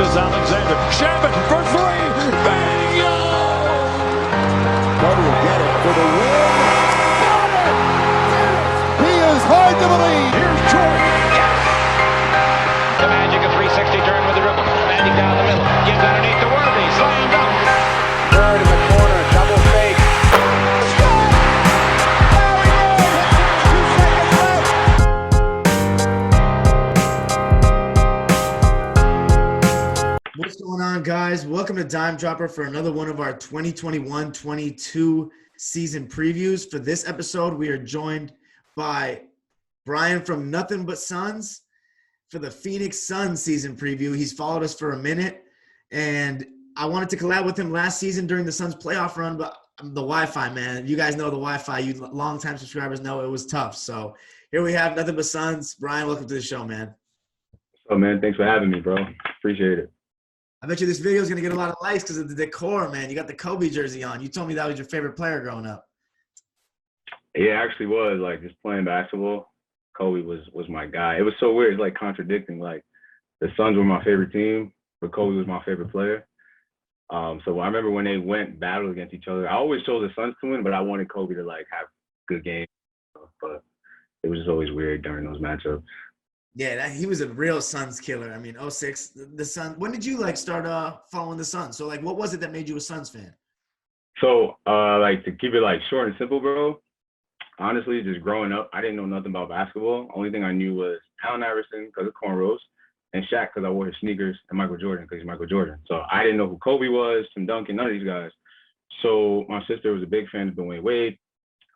is Alexander. Shabbat for three. Bingo! Kobe will get it for the win. Got it! He is hard to believe. Here's Jordan. Yes! The Magic, a 360 turn with the dribble. Magic down the middle. Gives underneath to Worthy. Slammed up. Third in the corner. Double fake. What's going on, guys? Welcome to Dime Dropper for another one of our 2021-22 season previews. For this episode, we are joined by Brian from NothingButSuns for the Phoenix Suns season preview. He's followed us for a minute, and I wanted to collab with him last season during the Suns playoff run, but the Wi-Fi, man. You guys know the Wi-Fi. You longtime subscribers know it was tough. So here we have NothingButSuns. Brian, welcome to the show, man. Oh, man. Thanks for having me, bro. Appreciate it. I bet you this video is going to get a lot of likes because of the decor, man. You got the Kobe jersey on. You told me that was your favorite player growing up. Yeah, it actually was. Like, just playing basketball, Kobe was my guy. It was so weird. It's like contradicting. Like, the Suns were my favorite team, but Kobe was my favorite player. So I remember when they went battle against each other, I always chose the Suns to win, but I wanted Kobe to, like, have good games. But it was just always weird during those matchups. Yeah, he was a real Suns killer. I mean, 06, the Suns. When did you, like, start following the Suns? So, like, what was it that made you a Suns fan? So, like, to keep it, like, short and simple, bro, honestly, just growing up, I didn't know nothing about basketball. Only thing I knew was Allen Iverson because of cornrows and Shaq because I wore his sneakers and Michael Jordan because he's Michael Jordan. So I didn't know who Kobe was, Tim Duncan, none of these guys. So my sister was a big fan of Dwayne Wade.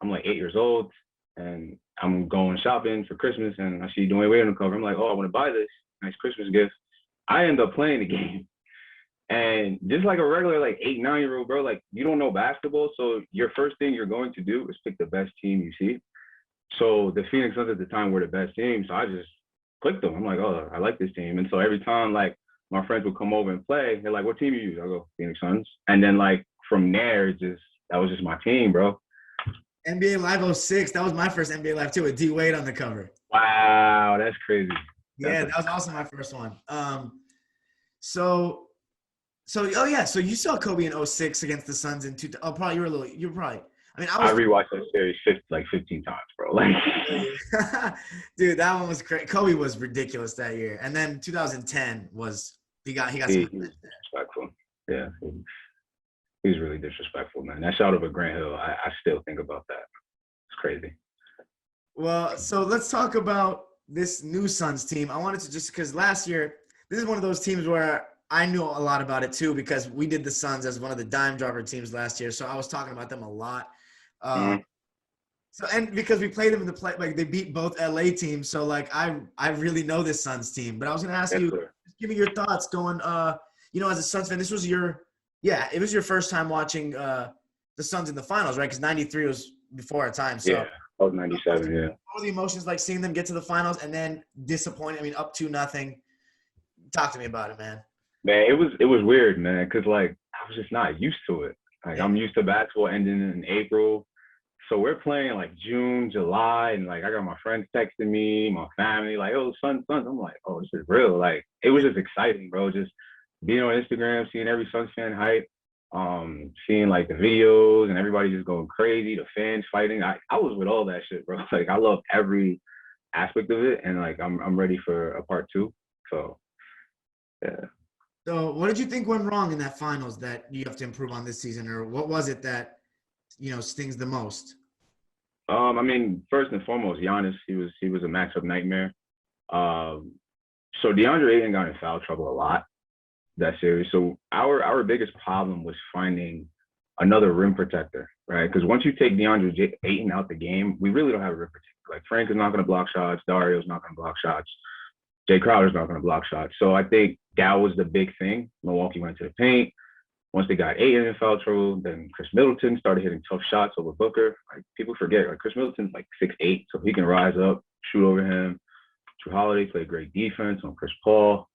I'm like 8 years old, and I'm going shopping for Christmas, and I see Dwayne Wade on the cover. I'm like, oh, I want to buy this. Nice Christmas gift. I end up playing the game. And just like a regular, like 8, 9-year-old, bro, like, you don't know basketball, so your first thing you're going to do is pick the best team you see. So the Phoenix Suns at the time were the best team, so I just clicked them. I'm like, oh, I like this team. And so every time, like, my friends would come over and play, they're like, what team you use? I go, Phoenix Suns. And then, like, from there, that was just my team, bro. NBA Live 06, that was my first NBA Live too, with D Wade on the cover. Wow, that's crazy. Yeah, that was also my first one. So you saw Kobe in 06 against the Suns in probably you were probably. I mean, I rewatched that series 15 times, bro. Like, dude, that one was crazy. Kobe was ridiculous that year, and then 2010 was he got some. He was disrespectful. Yeah. He was really disrespectful, man. That shot over Grant Hill, I still think about that. It's crazy. Well, so let's talk about this new Suns team. I wanted to just because last year, this is one of those teams where I knew a lot about it too because we did the Suns as one of the dime dropper teams last year. So I was talking about them a lot. So and because we played them in the play, like they beat both LA teams. So like I really know this Suns team. But I was gonna ask you, just give me your thoughts going, as a Suns fan, it was your first time watching the Suns in the finals, right? Because 93 was before our time. So yeah, I was 97, yeah. What were the emotions like seeing them get to the finals and then disappointed? I mean, up 2-0. Talk to me about it, man. Man, it was weird, man, because, like, I was just not used to it. Like, I'm used to basketball ending in April. So we're playing, like, June, July, and, like, I got my friends texting me, my family, like, oh, Suns. I'm like, oh, this is real. Like, it was just exciting, bro, just being on Instagram, seeing every Suns fan hype, seeing, like, the videos and everybody just going crazy, the fans fighting. I was with all that shit, bro. Like, I love every aspect of it, and, like, I'm ready for a part 2. So, yeah. So what did you think went wrong in that finals that you have to improve on this season, or what was it that, stings the most? I mean, first and foremost, Giannis, he was a matchup nightmare. So Deandre Hayden got in foul trouble a lot that series. So our biggest problem was finding another rim protector, right? Because once you take Deandre Ayton out the game, we really don't have a rim protector. Like, Frank is not going to block shots. Dario's not going to block shots. Jay Crowder's not going to block shots. So I think that was the big thing. Milwaukee went to the paint. Once they got Ayton in foul trouble, then Chris Middleton started hitting tough shots over Booker. Like, people forget, like, Chris Middleton's like 6'8", so he can rise up, shoot over him. Drew Holiday played great defense on Chris Paul.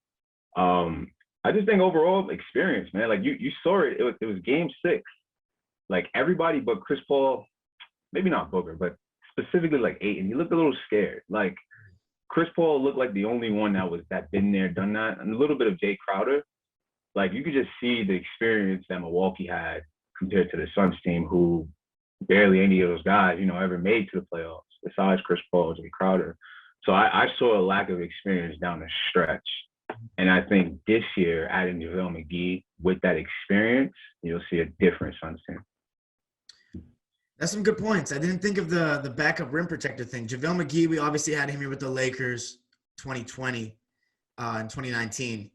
I just think overall experience, man. Like, you saw it. It was game 6. Like, everybody but Chris Paul, maybe not Booker, but specifically like Ayton, he looked a little scared. Like, Chris Paul looked like the only one that been there, done that, and a little bit of Jay Crowder. like you could just see the experience that Milwaukee had compared to the Suns team, who barely any of those guys, ever made to the playoffs besides Chris Paul and Crowder. So I saw a lack of experience down the stretch. And I think this year, adding Javel Mcgee with that experience, you'll see a different Suns team. That's some good points. I didn't think of the backup rim protector thing. Javel Mcgee, we obviously had him here with the Lakers 2020 and 2019.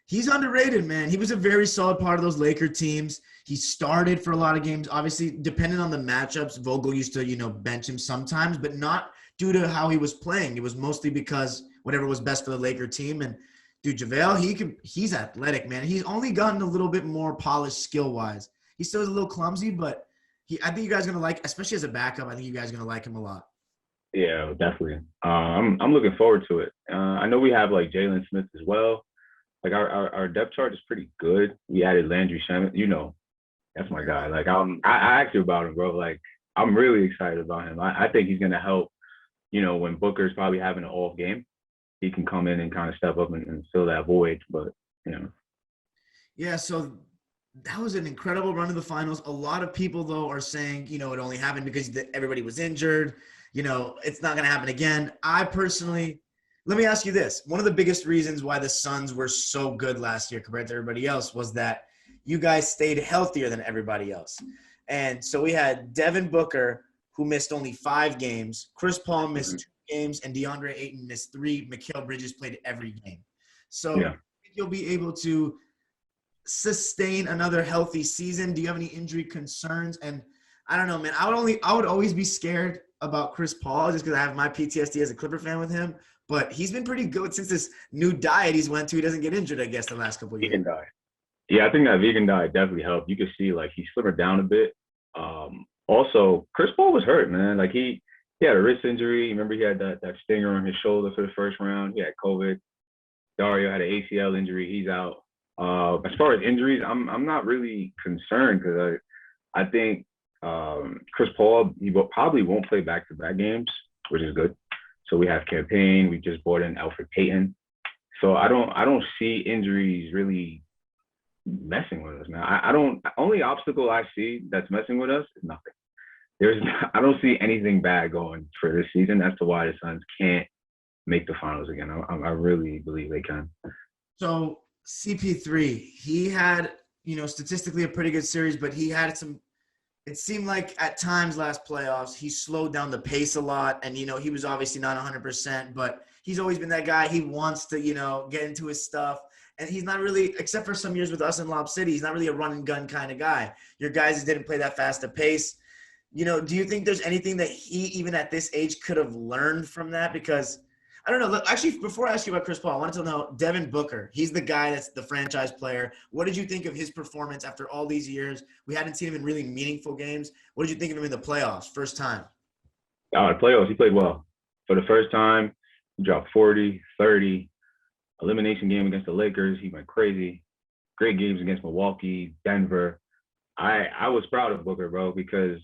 He's underrated, man. He was a very solid part of those Laker teams. He started for a lot of games. Obviously, depending on the matchups, Vogel used to, bench him sometimes, but not due to how he was playing. It was mostly because whatever was best for the Laker team. And dude, JaVale, he's athletic, man. He's only gotten a little bit more polished skill-wise. He still is a little clumsy, but I think you guys are going to like, especially as a backup, I think you guys are going to like him a lot. Yeah, definitely. I'm looking forward to it. I know we have like Jalen Smith as well. Like our depth chart is pretty good. We added Landry Shamet. That's my guy. Like I asked you about him, bro. Like I'm really excited about him. I think he's going to help, when Booker's probably having an off game, he can come in and kind of step up and fill that void. But, Yeah, so that was an incredible run to the finals. A lot of people, though, are saying, it only happened because everybody was injured. It's not going to happen again. I personally – let me ask you this. One of the biggest reasons why the Suns were so good last year compared to everybody else was that you guys stayed healthier than everybody else. And so we had Devin Booker, who missed only 5 games. Chris Paul missed 2 games, and DeAndre Ayton missed 3. Mikal Bridges played every game. So I think you'll be able to sustain another healthy season. Do you have any injury concerns? And I don't know, man. I would always be scared about Chris Paul just because I have my PTSD as a Clipper fan with him. But he's been pretty good since this new diet he's went to. He doesn't get injured, I guess, the last couple of years. Vegan diet. Yeah, I think that vegan diet definitely helped. You could see, like, he slimmered down a bit. Also, Chris Paul was hurt, man. Like, he had a wrist injury. Remember, he had that stinger on his shoulder for the first round. He had COVID. Dario had an ACL injury. He's out. As far as injuries, I'm not really concerned because I think Chris Paul, he probably won't play back-to-back games, which is good. So we have campaign. We just brought in Elfrid Payton. So I don't see injuries really messing with us, man. Only obstacle I see that's messing with us is nothing. I don't see anything bad going for this season. That's why the Suns can't make the finals again. I really believe they can. So CP3, he had, statistically a pretty good series, but he had it seemed like at times last playoffs, he slowed down the pace a lot. And, he was obviously not 100%, but he's always been that guy. He wants to, get into his stuff. And he's not really, except for some years with us in Lob City, he's not really a run and gun kind of guy. Your guys didn't play that fast a pace. Do you think there's anything that he, even at this age, could have learned from that? Because I don't know. Look, actually, before I ask you about Chris Paul, I wanted to know Devin Booker. He's the guy that's the franchise player. What did you think of his performance after all these years? We hadn't seen him in really meaningful games. What did you think of him in the playoffs, first time? The playoffs, he played well. For the first time, he dropped 40, 30. Elimination game against the Lakers, he went crazy. Great games against Milwaukee, Denver. I was proud of Booker, bro, because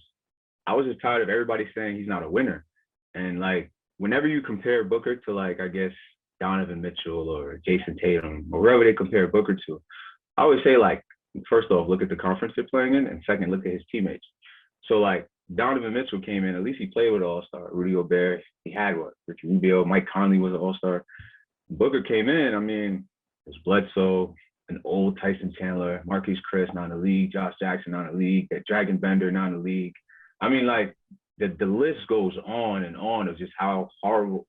I was just tired of everybody saying he's not a winner. And, like, whenever you compare Booker to, like, I guess, Donovan Mitchell or Jason Tatum or wherever they compare Booker to, I always say, like, first off, look at the conference they're playing in, and second, look at his teammates. So, like, Donovan Mitchell came in, at least he played with an all-star. Rudy Gobert, he had what? Ricky Rubio, Mike Conley was an all-star. Booker came in, I mean, it was Bledsoe, an old Tyson Chandler, Marquise Chris, not in the league, Josh Jackson, not in the league, that Dragon Bender, not in the league. I mean, like, the list goes on and on of just how horrible,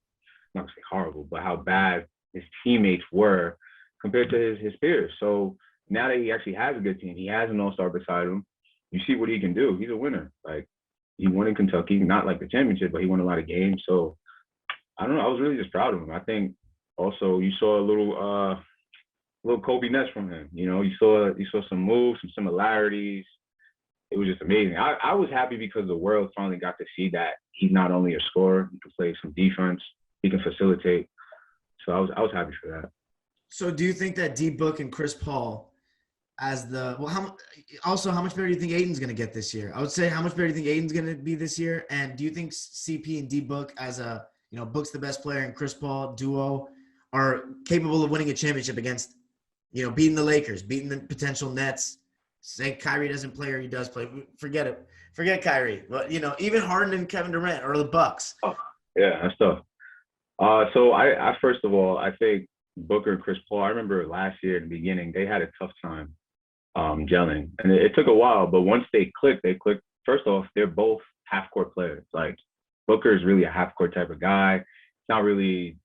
not to say horrible, but how bad his teammates were compared to his peers. So now that he actually has a good team, he has an all-star beside him, you see what he can do. He's a winner. Like, he won in Kentucky, not like the championship, but he won a lot of games. So I don't know. I was really just proud of him. I think also you saw a little Kobe Ness from him. You saw some moves, some similarities. It was just amazing. I was happy because the world finally got to see that he's not only a scorer, he can play some defense, he can facilitate. So I was happy for that. So do you think that D-Book and Chris Paul how much better do you think Ayton's going to get this year? I would say how much better do you think Ayton's going to be this year? And do you think CP and D-Book as Book's the best player and Chris Paul duo are capable of winning a championship against, beating the Lakers, beating the potential Nets. Say Kyrie doesn't play or he does play. Forget it. Forget Kyrie. But, even Harden and Kevin Durant or the Bucks. Oh, yeah, that's tough. So I first of all, I think Booker and Chris Paul, I remember last year in the beginning, they had a tough time gelling. And it took a while, but once they clicked. First off, they're both half-court players. Like, Booker is really a half-court type of guy. He's not really,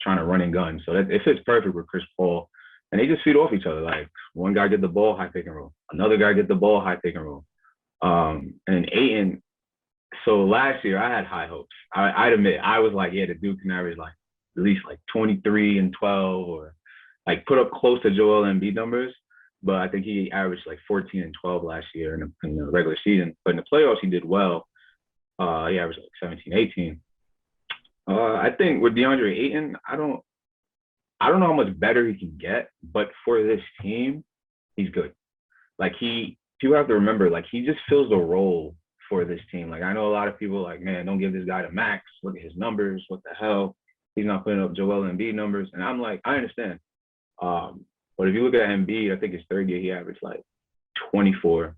trying to run and gun. So it fits perfect with Chris Paul. And they just feed off each other. Like, one guy get the ball, high pick and roll. Another guy get the ball, high pick and roll. And then Ayton, so last year I had high hopes. I'd admit, I was like, yeah, the dude can average like at least like 23 and 12 or like put up close to Joel Embiid numbers. But I think he averaged like 14 and 12 last year in the regular season. But in the playoffs, he did well. He averaged like 17, 18. I think with DeAndre Ayton, I don't know how much better he can get, but for this team, he's good. Like, people have to remember, like, he just fills the role for this team. Like, I know a lot of people like, man, don't give this guy the max. Look at his numbers. What the hell? He's not putting up Joel Embiid numbers. And I'm like, I understand. But if you look at Embiid, I think his third year, he averaged like 24.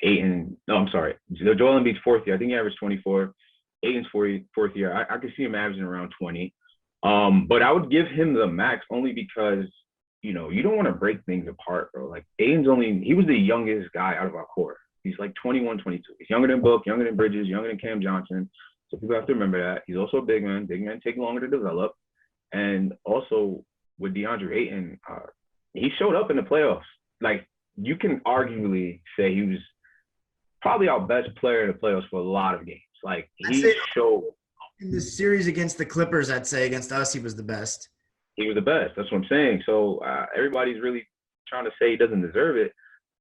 Joel Embiid's fourth year, I think he averaged 24. Ayton's fourth year, I could see him averaging around 20. But I would give him the max only because, you don't want to break things apart, bro. Like, Ayton's he was the youngest guy out of our core. He's like 21, 22. He's younger than Book, younger than Bridges, younger than Cam Johnson. So people have to remember that. He's also a big man. Big men take longer to develop. And also with DeAndre Ayton, he showed up in the playoffs. Like, you can arguably say he was probably our best player in the playoffs for a lot of games. Like, he showed. In the series against the Clippers, I'd say against us, he was the best. He was the best. That's what I'm saying. So everybody's really trying to say he doesn't deserve it.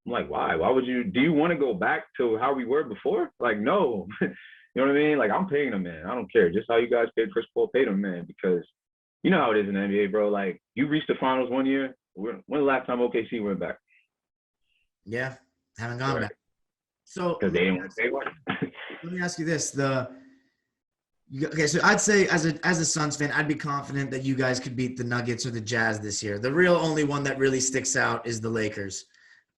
I'm like, why? Why would you? Do you want to go back to how we were before? Like, no. You know what I mean? Like, I'm paying him, man. I don't care. Just how you guys paid Chris Paul, paid him, man. Because you know how it is in the NBA, bro. Like, you reached the finals one year. When the last time OKC went back? Yeah, haven't gone back. So because they didn't want to pay one. Let me ask you this: okay, so I'd say as a Suns fan, I'd be confident that you guys could beat the Nuggets or the Jazz this year. The real only one that really sticks out is the Lakers.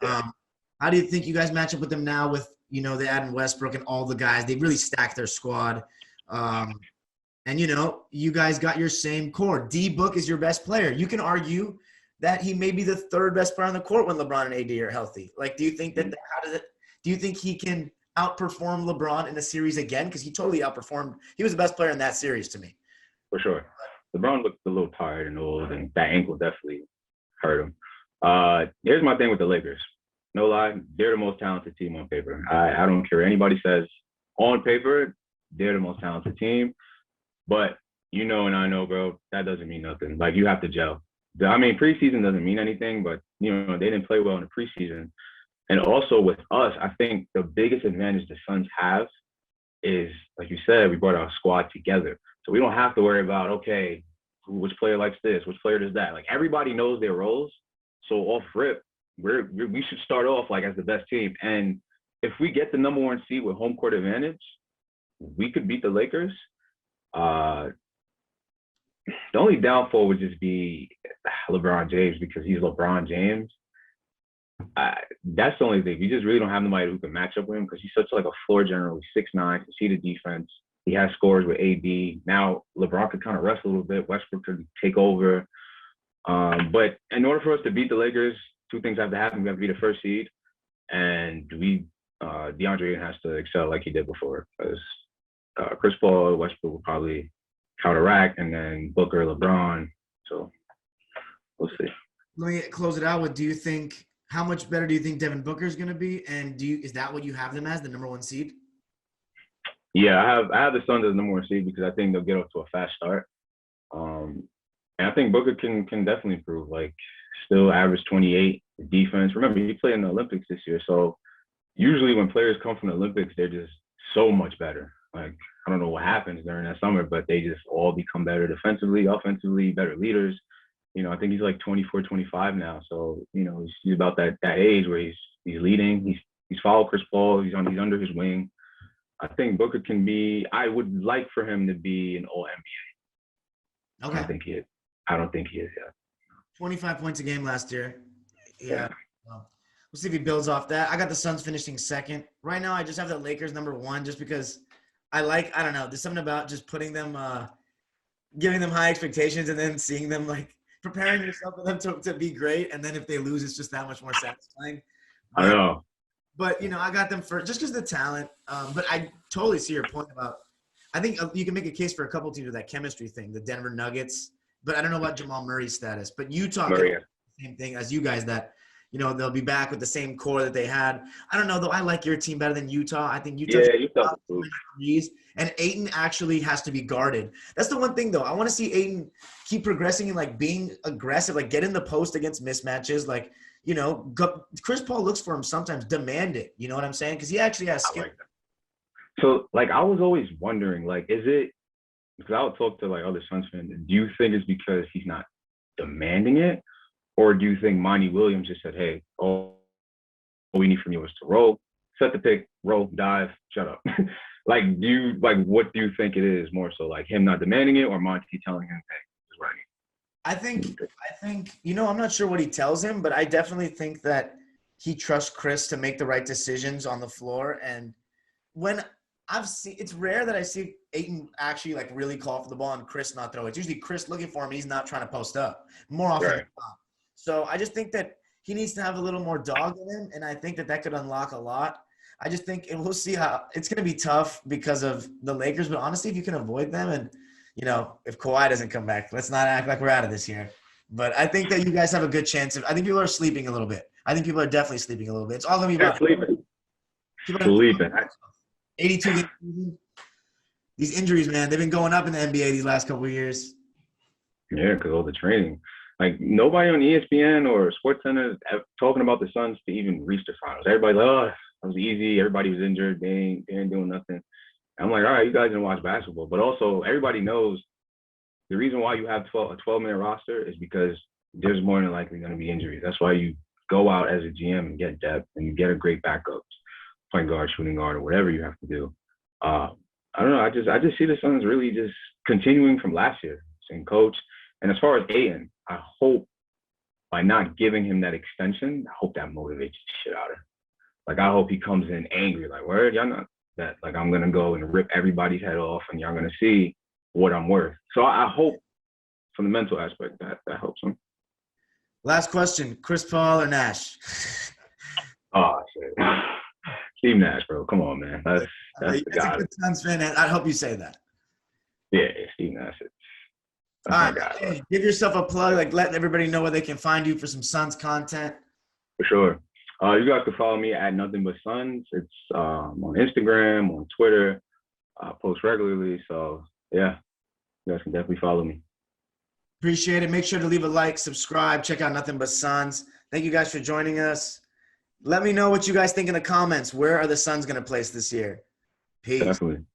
How do you think you guys match up with them now with, they add in Westbrook and all the guys? They really stacked their squad. And, you guys got your same core. D-Book is your best player. You can argue that he may be the third best player on the court when LeBron and AD are healthy. Like, do you think do you think he can outperform LeBron in a series again? Because he totally outperformed. He was the best player in that series to me. For sure. LeBron looked a little tired and old, and that ankle definitely hurt him. Here's my thing with the Lakers. No lie, they're the most talented team on paper. I don't care what anybody says. On paper, they're the most talented team. But and I know, bro, that doesn't mean nothing. Like, you have to gel. I mean, preseason doesn't mean anything, but, they didn't play well in the preseason. And also with us, I think the biggest advantage the Suns have is, like you said, we brought our squad together. So we don't have to worry about, okay, which player likes this, which player does that. Like, everybody knows their roles. So off rip, we should start off like as the best team. And if we get the number one seed with home court advantage, we could beat the Lakers. The only downfall would just be LeBron James, because he's LeBron James. That's the only thing. We just really don't have nobody who can match up with him, because he's such like a floor general. He's 6'9", can see the defense. He has scores with AD. Now LeBron could kind of rest a little bit. Westbrook could take over. But in order for us to beat the Lakers, two things have to happen. We have to be the first seed, and DeAndre has to excel like he did before, because Chris Paul, Westbrook will probably counteract, and then Booker, LeBron. So we'll see. Let me close it out with, how much better do you think Devin Booker is going to be? And is that what you have them as, the number one seed? Yeah, I have the Suns as the number one seed, because I think they'll get off to a fast start. And I think Booker can definitely improve. Like, still average 28 defense. Remember, he played in the Olympics this year. So usually when players come from the Olympics, they're just so much better. Like, I don't know what happens during that summer, but they just all become better defensively, offensively, better leaders. I think he's like 24, 25 now. So, he's about that age where he's leading. He's followed Chris Paul. He's under his wing. I think Booker can be – I would like for him to be an All-NBA. Okay. I don't think he is yet. 25 points a game last year. Yeah. Well, we'll see if he builds off that. I got the Suns finishing second. Right now, I just have the Lakers number 1 just because I don't know. There's something about just putting them, giving them high expectations and then seeing them, like, preparing yourself for them to be great. And then if they lose, it's just that much more satisfying. I know. But, I got them for just because of the talent. But I totally see your point about – I think you can make a case for a couple teams with that chemistry thing, the Denver Nuggets. But I don't know about Jamal Murray's status. But Utah could do the same thing as you guys that, they'll be back with the same core that they had. I don't know, though. I like your team better than Utah. I think Utah's threes, and Ayton actually has to be guarded. That's the one thing, though. I want to see Ayton keep progressing and, like, being aggressive, like, get in the post against mismatches. Like, Chris Paul looks for him sometimes, demand it. You know what I'm saying? Because he actually has skill. Like so, like, I was always wondering, like, is it – because I would talk to, like, other Suns fans. Do you think it's because he's not demanding it? Or do you think Monty Williams just said, hey, all we need from you is to roll, set the pick, roll, dive, shut up? What do you think it is more so, like him not demanding it or Monty telling him, hey, he's right? I think, I'm not sure what he tells him, but I definitely think that he trusts Chris to make the right decisions on the floor. And when it's rare that I see Ayton actually, like, really call for the ball and Chris not throw it. It's usually Chris looking for him. He's not trying to post up more often than not. So I just think that he needs to have a little more dog in him, and I think that could unlock a lot. I just think, and we'll see how it's going to be tough because of the Lakers. But honestly, if you can avoid them, and if Kawhi doesn't come back, let's not act like we're out of this year. But I think that you guys have a good chance. I think people are sleeping a little bit. I think people are definitely sleeping a little bit. It's all going to be about sleeping. 82 games. These injuries, man, they've been going up in the NBA these last couple of years. Yeah, because all the training. Like, nobody on ESPN or SportsCenter is talking about the Suns to even reach the finals. Everybody's like, oh, it was easy. Everybody was injured. They ain't doing nothing. And I'm like, all right, you guys didn't watch basketball. But also, everybody knows the reason why you have a 12-man roster is because there's more than likely going to be injuries. That's why you go out as a GM and get depth and you get a great backup, point guard, shooting guard, or whatever you have to do. I don't know. I just see the Suns really just continuing from last year. Same coach. And as far as Ayton, I hope by not giving him that extension, I hope that motivates the shit out of him. Like, I hope he comes in angry, like, word, y'all not that. Like, I'm going to go and rip everybody's head off and y'all going to see what I'm worth. So I hope from the mental aspect that helps him. Last question, Chris Paul or Nash? Oh, shit. Steve Nash, bro. Come on, man. That's the guy. A good Suns fan. I hope you say that. Yeah, Steve Nash. All right, hey, give yourself a plug, like let everybody know where they can find you for some Suns content. For sure. You guys can follow me at NothingButSuns. It's on Instagram, on Twitter. I post regularly. So, yeah, you guys can definitely follow me. Appreciate it. Make sure to leave a like, subscribe, check out Nothing But Suns. Thank you guys for joining us. Let me know what you guys think in the comments. Where are the Suns going to place this year? Peace. Definitely.